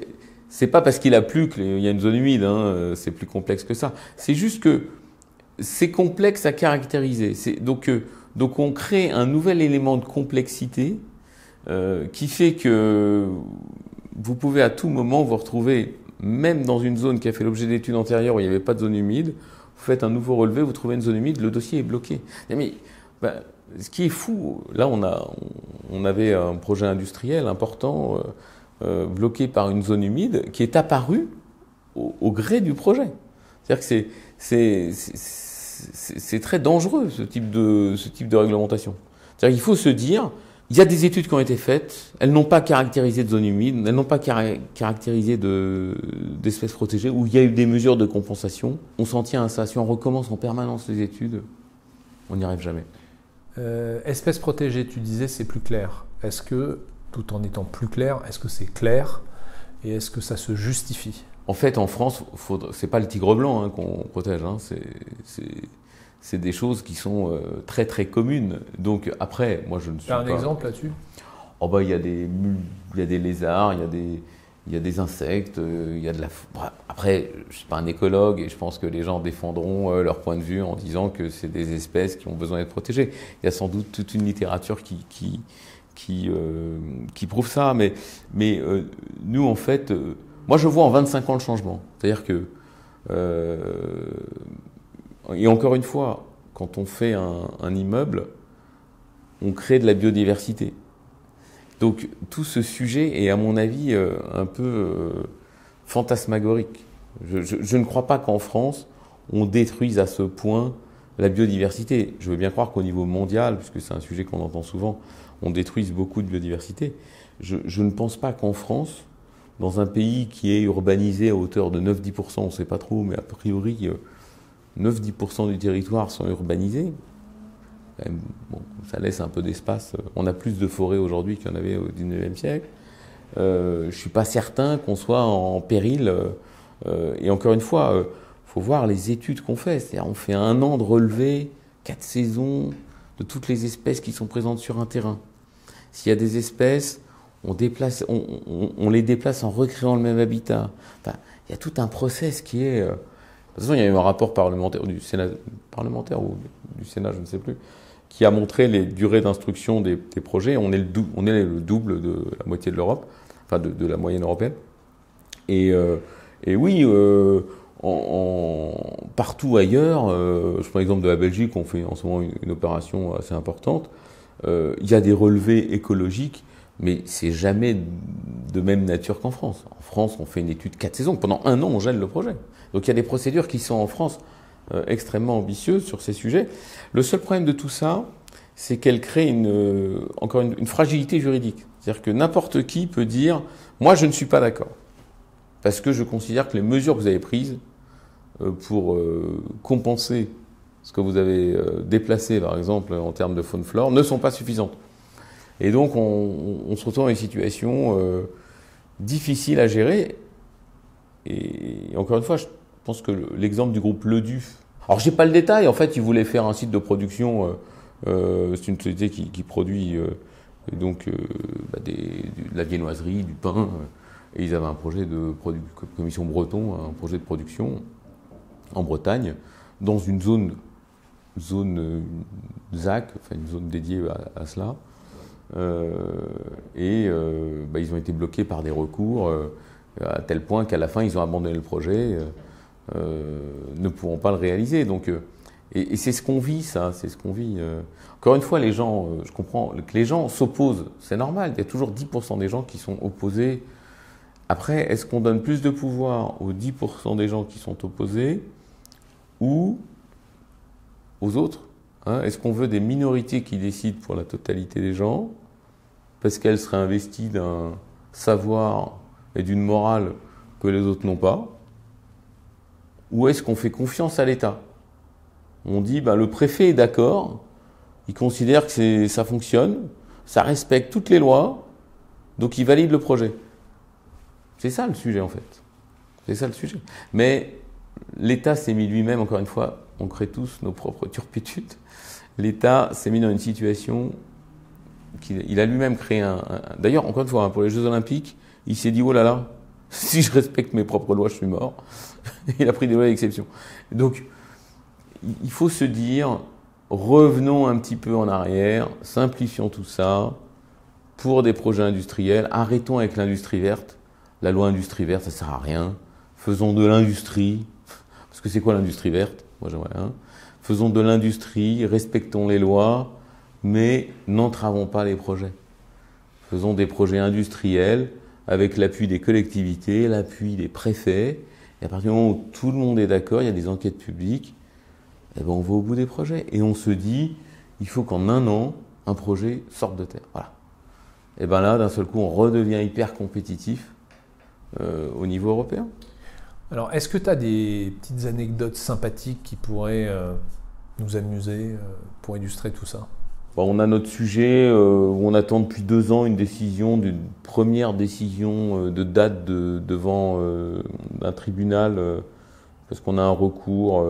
c'est pas parce qu'il a plu qu'il y a une zone humide, hein, c'est plus complexe que ça. C'est juste que c'est complexe à caractériser. Donc on crée un nouvel élément de complexité qui fait que vous pouvez à tout moment vous retrouver, même dans une zone qui a fait l'objet d'études antérieures où il n'y avait pas de zone humide. Vous faites un nouveau relevé, vous trouvez une zone humide, le dossier est bloqué. Mais ce qui est fou, là on avait un projet industriel important bloqué par une zone humide qui est apparue au gré du projet. C'est-à-dire que c'est très dangereux ce type de réglementation. C'est-à-dire qu'il faut se dire, il y a des études qui ont été faites, elles n'ont pas caractérisé de zone humide, elles n'ont pas caractérisé d'espèces protégées, où il y a eu des mesures de compensation. On s'en tient à ça. Si on recommence en permanence les études, on n'y arrive jamais. Espèces protégées, tu disais, c'est plus clair. Est-ce que, tout en étant plus clair, est-ce que c'est clair et est-ce que ça se justifie ? En fait, en France, c'est pas le tigre blanc qu'on protège, c'est des choses qui sont très très communes. Donc après, moi je ne suis pas... Tu as un exemple là-dessus ? Il y a des lézards, il y a des insectes, il y a de la... Après, je ne suis pas un écologue et je pense que les gens défendront leur point de vue en disant que c'est des espèces qui ont besoin d'être protégées. Il y a sans doute toute une littérature qui prouve ça. Mais nous, en fait, moi je vois en 25 ans le changement. C'est-à-dire que... et encore une fois, quand on fait un immeuble, on crée de la biodiversité. Donc tout ce sujet est à mon avis un peu fantasmagorique. Je ne crois pas qu'en France, on détruise à ce point la biodiversité. Je veux bien croire qu'au niveau mondial, puisque c'est un sujet qu'on entend souvent, on détruise beaucoup de biodiversité. Je ne pense pas qu'en France, dans un pays qui est urbanisé à hauteur de 9-10%, on ne sait pas trop, mais a priori 9-10% du territoire sont urbanisés. Bon, ça laisse un peu d'espace. On a plus de forêts aujourd'hui qu'il y en avait au 19e siècle. Je ne suis pas certain qu'on soit en péril. Et encore une fois, faut voir les études qu'on fait. C'est-à-dire, on fait 1 an de relevé, 4 saisons de toutes les espèces qui sont présentes sur un terrain. S'il y a des espèces, on les déplace en recréant le même habitat. Enfin, il y a tout un process qui est... de toute façon, il y a eu un rapport parlementaire ou du Sénat, je ne sais plus, qui a montré les durées d'instruction des projets. On est le double de la moitié de l'Europe, enfin de la moyenne européenne. Et oui, partout ailleurs, je prends l'exemple de la Belgique, on fait en ce moment une opération assez importante. Il y a des relevés écologiques, mais c'est jamais de même nature qu'en France. En France, on fait une étude 4 saisons. Pendant 1 an, on gèle le projet. Donc il y a des procédures qui sont en France extrêmement ambitieuses sur ces sujets. Le seul problème de tout ça, c'est qu'elle crée encore une fragilité juridique. C'est-à-dire que n'importe qui peut dire « moi, je ne suis pas d'accord ». Parce que je considère que les mesures que vous avez prises pour compenser ce que vous avez déplacé, par exemple, en termes de faune-flore, ne sont pas suffisantes. Et donc, on se retrouve dans une situation difficile à gérer. Et encore une fois, je pense que l'exemple du groupe Leduf... Alors, je n'ai pas le détail. En fait, ils voulaient faire un site de production. C'est une société qui produit de la viennoiserie, du pain. Et ils avaient un projet de commission breton, un projet de production en Bretagne, dans une zone ZAC, enfin une zone dédiée à cela. Ils ont été bloqués par des recours, à tel point qu'à la fin, ils ont abandonné le projet, ne pouvant pas le réaliser. Donc, et c'est ce qu'on vit, ça, c'est ce qu'on vit. Encore une fois, les gens, je comprends que les gens s'opposent, c'est normal, il y a toujours 10% des gens qui sont opposés. Après, est-ce qu'on donne plus de pouvoir aux 10% des gens qui sont opposés ou aux autres, hein? Est-ce qu'on veut des minorités qui décident pour la totalité des gens parce qu'elles seraient investies d'un savoir et d'une morale que les autres n'ont pas? Ou est-ce qu'on fait confiance à l'État? On dit, le préfet est d'accord, il considère que ça fonctionne, ça respecte toutes les lois, donc il valide le projet. C'est ça le sujet en fait. C'est ça le sujet. Mais l'État s'est mis lui-même, encore une fois, on crée tous nos propres turpitudes. L'État s'est mis dans une situation qu'il a lui-même créé D'ailleurs, encore une fois, pour les Jeux Olympiques, il s'est dit, oh là là, si je respecte mes propres lois, je suis mort. Il a pris des lois d'exception. Donc, il faut se dire, revenons un petit peu en arrière, simplifions tout ça pour des projets industriels, arrêtons avec l'industrie verte. La loi industrie verte, ça ne sert à rien. Faisons de l'industrie. Parce que c'est quoi l'industrie verte? Moi, j'aimerais un. Faisons de l'industrie, respectons les lois, mais n'entravons pas les projets. Faisons des projets industriels avec l'appui des collectivités, l'appui des préfets. Et à partir du moment où tout le monde est d'accord, il y a des enquêtes publiques, on va au bout des projets. Et on se dit, il faut qu'en 1 an, un projet sorte de terre. Voilà. Et là, d'un seul coup, on redevient hyper compétitif au niveau européen. Alors, est-ce que tu as des petites anecdotes sympathiques qui pourraient nous amuser pour illustrer tout ça? On a notre sujet où on attend depuis 2 ans une première décision de date devant un tribunal parce qu'on a un recours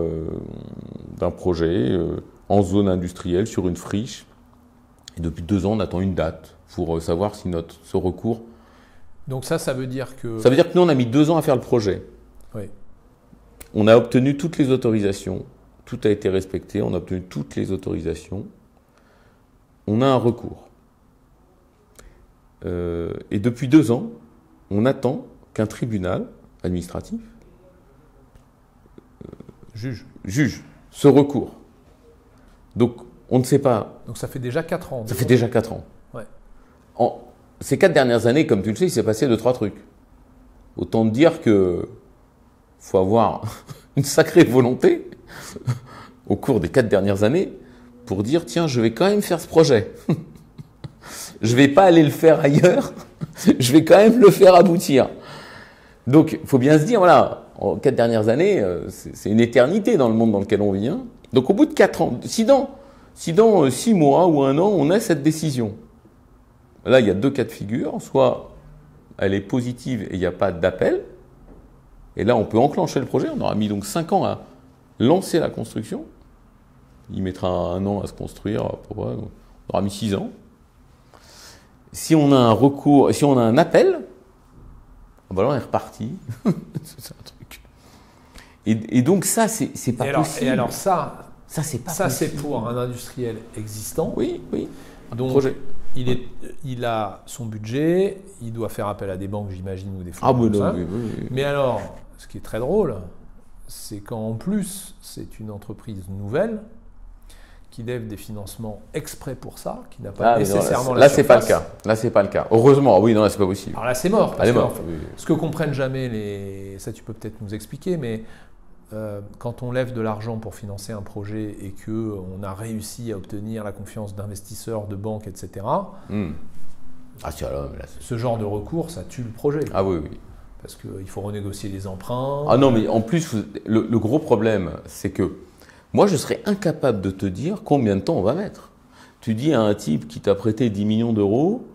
d'un projet en zone industrielle sur une friche. Et depuis 2 ans, on attend une date pour savoir si ce recours... Donc ça veut dire que... Ça veut dire que nous, on a mis 2 ans à faire le projet. Oui. On a obtenu toutes les autorisations. Tout a été respecté. On a obtenu toutes les autorisations. On a un recours. Et depuis 2 ans, on attend qu'un tribunal administratif juge ce recours. Donc, on ne sait pas... Donc ça fait déjà 4 ans. Ça fait déjà 4 ans. Ouais. Ces 4 dernières années, comme tu le sais, il s'est passé 2-3 trucs. Autant dire que faut avoir une sacrée volonté au cours des 4 dernières années pour dire, tiens, je vais quand même faire ce projet. Je vais pas aller le faire ailleurs, je vais quand même le faire aboutir. Donc, il faut bien se dire, voilà, en 4 dernières années, c'est une éternité dans le monde dans lequel on vit. Hein. Donc, au bout de 4 ans, si dans 6 mois ou 1 an, on a cette décision, là, il y a 2 cas de figure. Soit elle est positive et il n'y a pas d'appel. Et là, on peut enclencher le projet. On aura mis donc 5 ans à lancer la construction. Il mettra 1 an à se construire. On aura mis 6 ans. Si on a un recours, si on a un appel, ben là, on est reparti. C'est un truc. Et donc ça, c'est pas possible. Et alors ça c'est pas ça possible. c'est pour un industriel existant. Oui. Donc Projet. il a son budget, il doit faire appel à des banques, j'imagine, ou des fonds. Ah, comme ça. oui. Mais alors, ce qui est très drôle, c'est qu'en plus, c'est une entreprise nouvelle qui lève des financements exprès pour ça, qui n'a pas nécessairement là, c'est pas le cas. Là, c'est pas le cas. Heureusement, oui, non, là, c'est pas possible. Alors là, c'est mort. Elle est morte. Ce que comprennent jamais ça tu peux peut-être nous expliquer, mais quand on lève de l'argent pour financer un projet et qu'on a réussi à obtenir la confiance d'investisseurs, de banques, etc., ce genre de recours, ça tue le projet. Ah oui. Parce qu'il faut renégocier les emprunts. Ah non, mais en plus, le gros problème, c'est que moi, je serais incapable de te dire combien de temps on va mettre. Tu dis à un type qui t'a prêté 10 millions d'euros,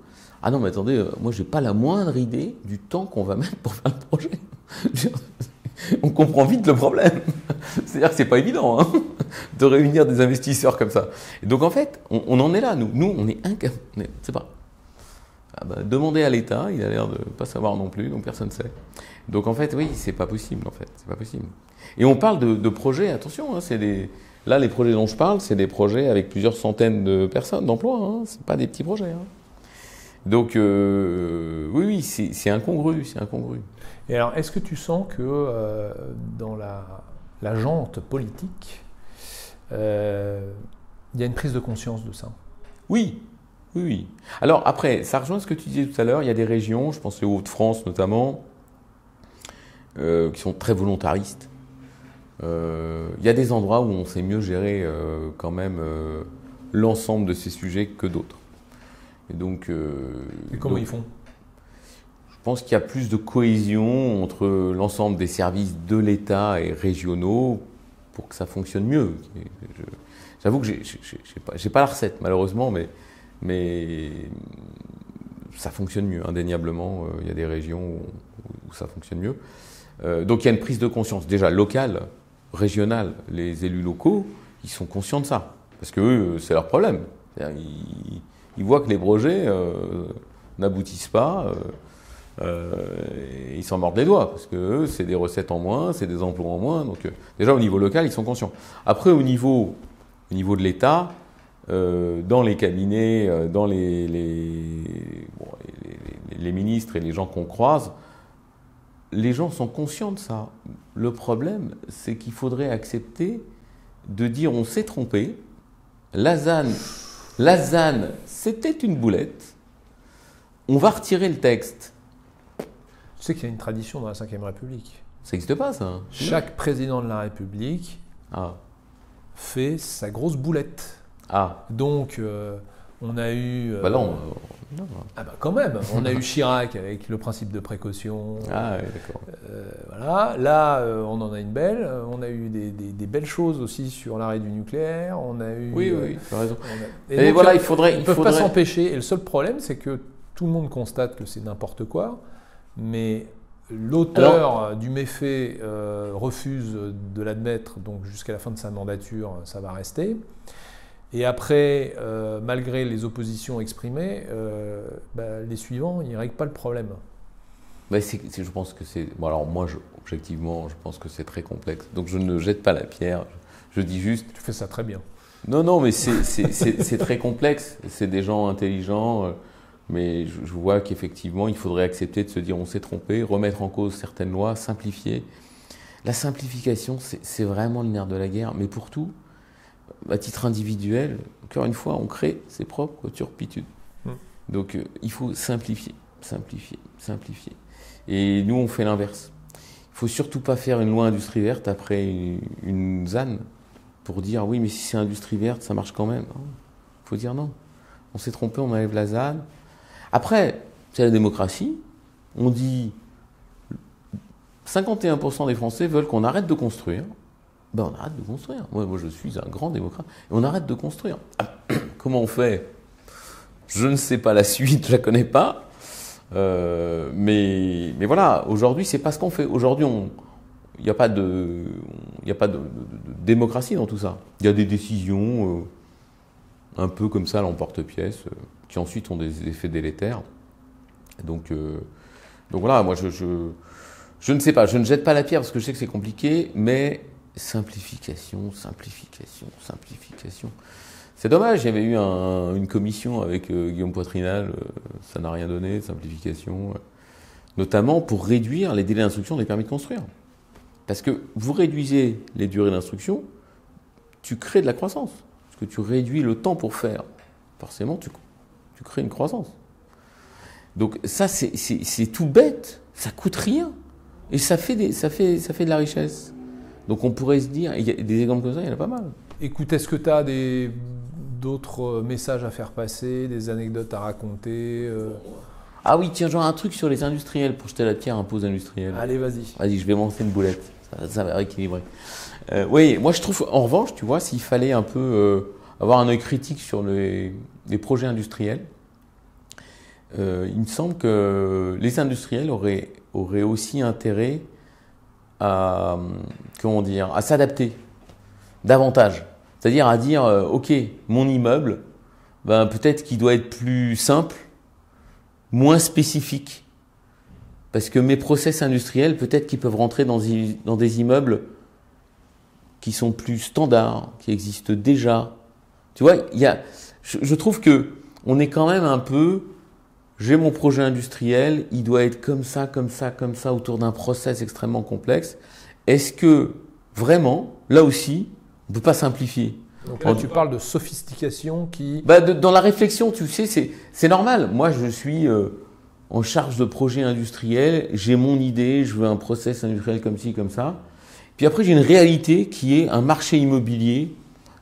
ah non, mais attendez, moi, j'ai pas la moindre idée du temps qu'on va mettre pour faire le projet. On comprend vite le problème. C'est-à-dire que c'est pas évident de réunir des investisseurs comme ça. Et donc, en fait, on en est là. Nous, on est incapable. C'est pas. Demandez à l'État, il a l'air de pas savoir non plus, donc personne ne sait. Donc en fait, oui, c'est pas possible en fait, c'est pas possible. Et on parle de projets, attention, là les projets dont je parle, c'est des projets avec plusieurs centaines de personnes, d'emplois, c'est pas des petits projets. Donc oui, c'est incongru. Et alors, est-ce que tu sens que dans la jante politique, il y a une prise de conscience de ça? Oui. Alors après, ça rejoint ce que tu disais tout à l'heure, il y a des régions, je pense les Hauts-de-France notamment, qui sont très volontaristes. Il y a des endroits où on sait mieux gérer quand même l'ensemble de ces sujets que d'autres. Et donc, comment ils font? Je pense qu'il y a plus de cohésion entre l'ensemble des services de l'État et régionaux pour que ça fonctionne mieux. J'avoue que j'ai pas la recette malheureusement, mais ça fonctionne mieux, indéniablement. Il y a des régions où ça fonctionne mieux. Donc il y a une prise de conscience, déjà locale, régionale. Les élus locaux, ils sont conscients de ça. Parce que eux, c'est leur problème. Ils voient que les projets n'aboutissent pas. Ils s'en mordent les doigts. Parce que eux, c'est des recettes en moins, c'est des emplois en moins. Donc déjà, au niveau local, ils sont conscients. Après, au niveau de l'État, dans les cabinets, dans les ministres et les gens qu'on croise, les gens sont conscients de ça. Le problème, c'est qu'il faudrait accepter de dire on s'est trompé, la ZAN, c'était une boulette, on va retirer le texte. Tu sais qu'il y a une tradition dans la Ve République. Ça n'existe pas, ça. Chaque président de la République fait sa grosse boulette. Donc, on a eu... quand même. On a eu Chirac avec le principe de précaution. Oui, d'accord. Voilà. Là, on en a une belle. On a eu des belles choses aussi sur l'arrêt du nucléaire. On a eu... Oui, tu as raison. Et donc, voilà, ils ne peuvent pas s'empêcher. Et le seul problème, c'est que tout le monde constate que c'est n'importe quoi. Mais l'auteur du méfait refuse de l'admettre. Donc, jusqu'à la fin de sa mandature, ça va rester. Et après, malgré les oppositions exprimées, les suivants, ils ne règlent pas le problème. Je pense que c'est... Bon, alors moi, objectivement, je pense que c'est très complexe. Donc je ne jette pas la pierre. Je dis juste... Tu fais ça très bien. Non, mais c'est très complexe. C'est des gens intelligents. Mais je vois qu'effectivement, il faudrait accepter de se dire on s'est trompé, remettre en cause certaines lois, simplifier. La simplification, c'est vraiment le nerf de la guerre. Mais pour tout... À titre individuel, encore une fois, on crée ses propres turpitudes. Donc, il faut simplifier. Et nous, on fait l'inverse. Il ne faut surtout pas faire une loi industrie verte après une ZAN pour dire oui, mais si c'est industrie verte, ça marche quand même. Il faut dire non. On s'est trompé, on enlève la ZAN. Après, c'est la démocratie. On dit 51% des Français veulent qu'on arrête de construire. On arrête de construire. Moi, je suis un grand démocrate. Et on arrête de construire. Comment on fait? Je ne sais pas la suite, je la connais pas. Mais voilà, aujourd'hui, c'est pas ce qu'on fait. Aujourd'hui, il n'y a pas de démocratie dans tout ça. Il y a des décisions un peu comme ça à l'emporte-pièce, qui ensuite ont des effets délétères. Donc voilà, moi je ne sais pas, je ne jette pas la pierre parce que je sais que c'est compliqué, mais simplification. C'est dommage, il y avait eu une commission avec Guillaume Poitrinal, ça n'a rien donné, simplification, notamment pour réduire les délais d'instruction des permis de construire. Parce que vous réduisez les durées d'instruction, tu crées de la croissance. Parce que tu réduis le temps pour faire. Forcément, tu crées une croissance. Donc ça, c'est tout bête, ça coûte rien. Et ça fait de la richesse. Donc on pourrait se dire, il y a des exemples comme ça, il y en a pas mal. Écoute, est-ce que tu as d'autres messages à faire passer, des anecdotes à raconter Ah oui, tiens, genre un truc sur les industriels, pour jeter la pierre un peu aux industriels. Allez, vas-y. Vas-y, je vais lancer une boulette, ça va rééquilibrer. Oui, moi je trouve, en revanche, tu vois, s'il fallait un peu avoir un œil critique sur les projets industriels, il me semble que les industriels auraient aussi intérêt à s'adapter davantage. C'est-à-dire à dire, ok, mon immeuble, peut-être qu'il doit être plus simple, moins spécifique. Parce que mes process industriels, peut-être qu'ils peuvent rentrer dans des immeubles qui sont plus standards, qui existent déjà. Tu vois, je trouve que on est quand même un peu, j'ai mon projet industriel, il doit être comme ça, autour d'un process extrêmement complexe. Est-ce que vraiment, là aussi, on ne peut pas simplifier? Donc là, tu parles de sophistication qui... Dans la réflexion, tu sais, c'est normal. Moi, je suis en charge de projet industriel, j'ai mon idée, je veux un process industriel comme ci, comme ça. Puis après, j'ai une réalité qui est un marché immobilier,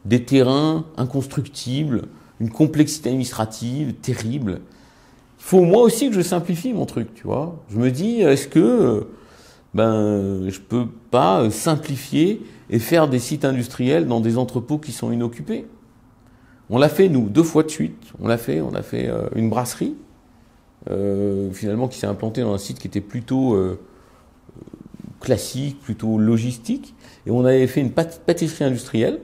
des terrains inconstructibles, une complexité administrative terrible. Il faut moi aussi que je simplifie mon truc, tu vois. Je me dis, est-ce que je peux pas simplifier et faire des sites industriels dans des entrepôts qui sont inoccupés? On l'a fait, nous, 2 fois de suite. On a fait une brasserie, finalement, qui s'est implantée dans un site qui était plutôt classique, plutôt logistique. Et on avait fait une pâtisserie industrielle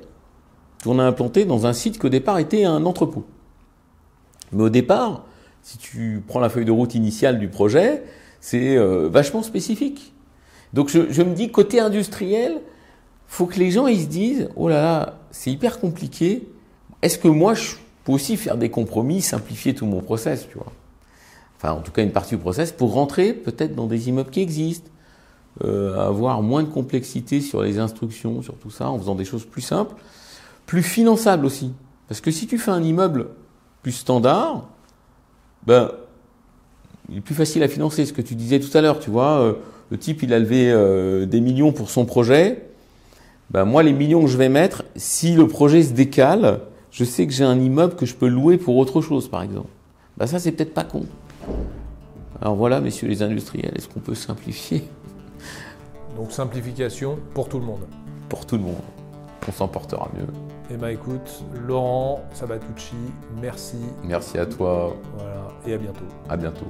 qu'on a implantée dans un site qui, au départ, était un entrepôt. Mais au départ, si tu prends la feuille de route initiale du projet, c'est vachement spécifique. Donc je me dis, côté industriel, faut que les gens ils se disent, oh là là, c'est hyper compliqué. Est-ce que moi je peux aussi faire des compromis, simplifier tout mon process, tu vois? Enfin, en tout cas une partie du process pour rentrer peut-être dans des immeubles qui existent, avoir moins de complexité sur les instructions, sur tout ça, en faisant des choses plus simples, plus finançables aussi. Parce que si tu fais un immeuble plus standard, il est plus facile à financer. Ce que tu disais tout à l'heure, tu vois, le type il a levé des millions pour son projet. Moi, les millions que je vais mettre, si le projet se décale, je sais que j'ai un immeuble que je peux louer pour autre chose, par exemple. Ça, c'est peut-être pas con. Alors voilà, messieurs les industriels, est-ce qu'on peut simplifier? Donc simplification pour tout le monde. Pour tout le monde. On s'en portera mieux. Écoute, Laurent Sabatucci, merci. Merci à toi. Voilà, et à bientôt. À bientôt.